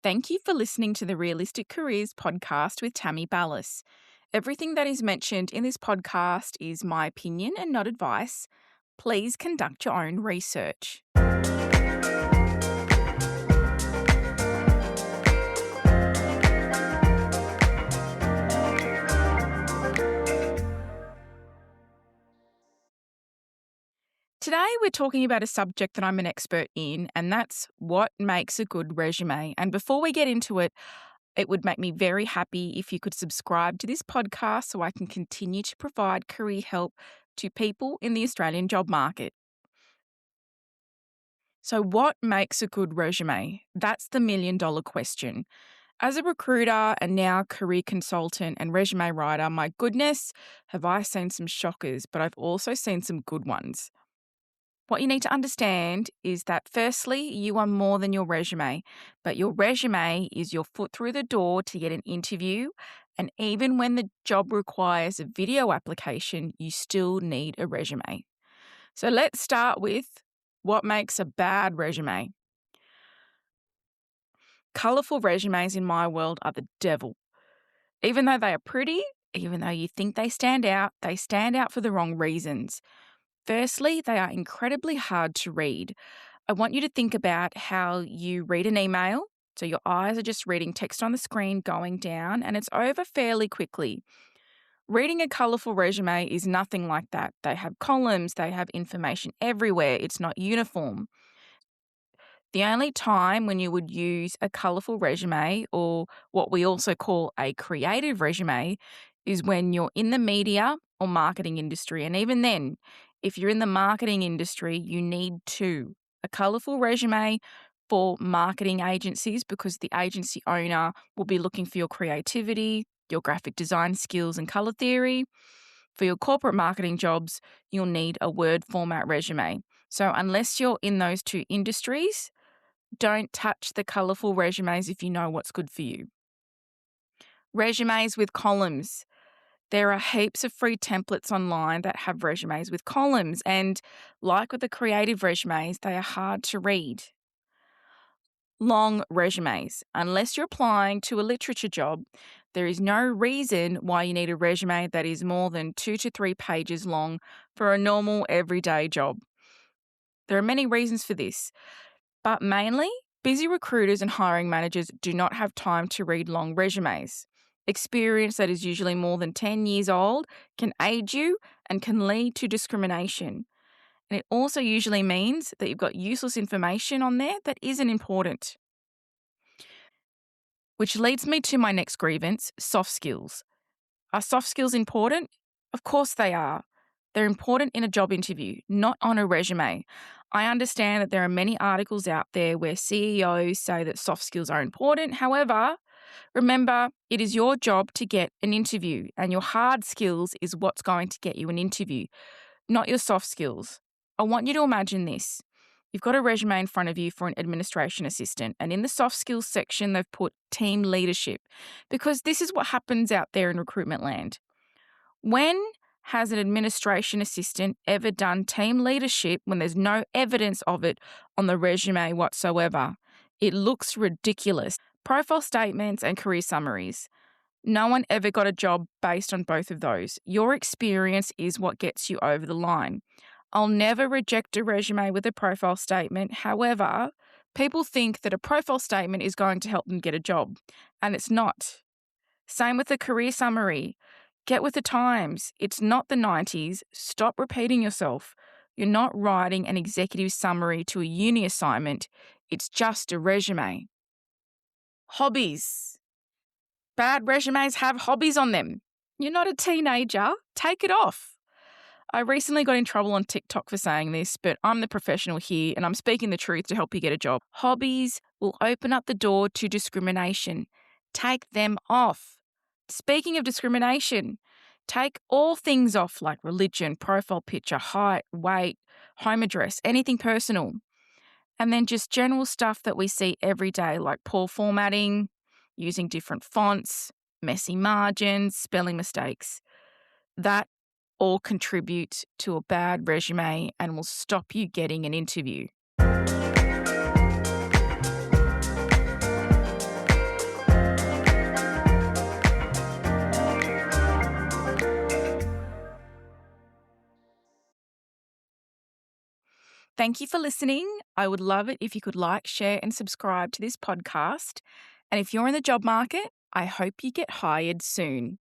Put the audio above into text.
Thank you for listening to the Realistic Careers podcast with Tammie Ballis. Everything that is mentioned in this podcast is my opinion and not advice. Please conduct your own research. Today, we're talking about a subject that I'm an expert in, and that's what makes a good resume. And before we get into it, it would make me very happy if you could subscribe to this podcast so I can continue to provide career help to people in the Australian job market. So, what makes a good resume? That's the million-dollar question. As a recruiter and now career consultant and resume writer, my goodness, have I seen some shockers, but I've also seen some good ones. What you need to understand is that firstly, you are more than your resume, but your resume is your foot through the door to get an interview. And even when the job requires a video application, you still need a resume. So let's start with what makes a bad resume. Colourful resumes in my world are the devil. Even though they are pretty, even though you think they stand out for the wrong reasons. Firstly, they are incredibly hard to read. I want you to think about how you read an email. So your eyes are just reading text on the screen going down, and it's over fairly quickly. Reading a colourful resume is nothing like that. They have columns, they have information everywhere. It's not uniform. The only time when you would use a colourful resume, or what we also call a creative resume, is when you're in the media or marketing industry. And even then, if you're in the marketing industry, you need a colourful resume for marketing agencies, because the agency owner will be looking for your creativity, your graphic design skills and colour theory. For your corporate marketing jobs, you'll need a Word format resume. So unless you're in those two industries, don't touch the colourful resumes if you know what's good for you. Resumes with columns. There are heaps of free templates online that have resumes with columns, and like with the creative resumes, they are hard to read. Long resumes. Unless you're applying to a literature job, there is no reason why you need a resume that is more than 2 to 3 pages long for a normal everyday job. There are many reasons for this, but mainly busy recruiters and hiring managers do not have time to read long resumes. Experience that is usually more than 10 years old can age you and can lead to discrimination. And it also usually means that you've got useless information on there that isn't important. Which leads me to my next grievance, soft skills. Are soft skills important? Of course they are. They're important in a job interview, not on a resume. I understand that there are many articles out there where CEOs say that soft skills are important. However, remember, it is your job to get an interview, and your hard skills is what's going to get you an interview, not your soft skills. I want you to imagine this. You've got a resume in front of you for an administration assistant, and in the soft skills section, they've put team leadership, because this is what happens out there in recruitment land. When has an administration assistant ever done team leadership when there's no evidence of it on the resume whatsoever? It looks ridiculous. Profile statements and career summaries. No one ever got a job based on both of those. Your experience is what gets you over the line. I'll never reject a resume with a profile statement. However, people think that a profile statement is going to help them get a job, and it's not. Same with the career summary. Get with the times. It's not the 90s. Stop repeating yourself. You're not writing an executive summary to a uni assignment. It's just a resume. Hobbies. Bad resumes have hobbies on them. You're not a teenager. Take it off. I recently got in trouble on TikTok for saying this, but I'm the professional here and I'm speaking the truth to help you get a job. Hobbies will open up the door to discrimination. Take them off. Speaking of discrimination, take all things off like religion, profile picture, height, weight, home address, anything personal. And then just general stuff that we see every day like poor formatting, using different fonts, messy margins, spelling mistakes. That all contribute to a bad resume and will stop you getting an interview. Thank you for listening. I would love it if you could like, share, and subscribe to this podcast. And if you're in the job market, I hope you get hired soon.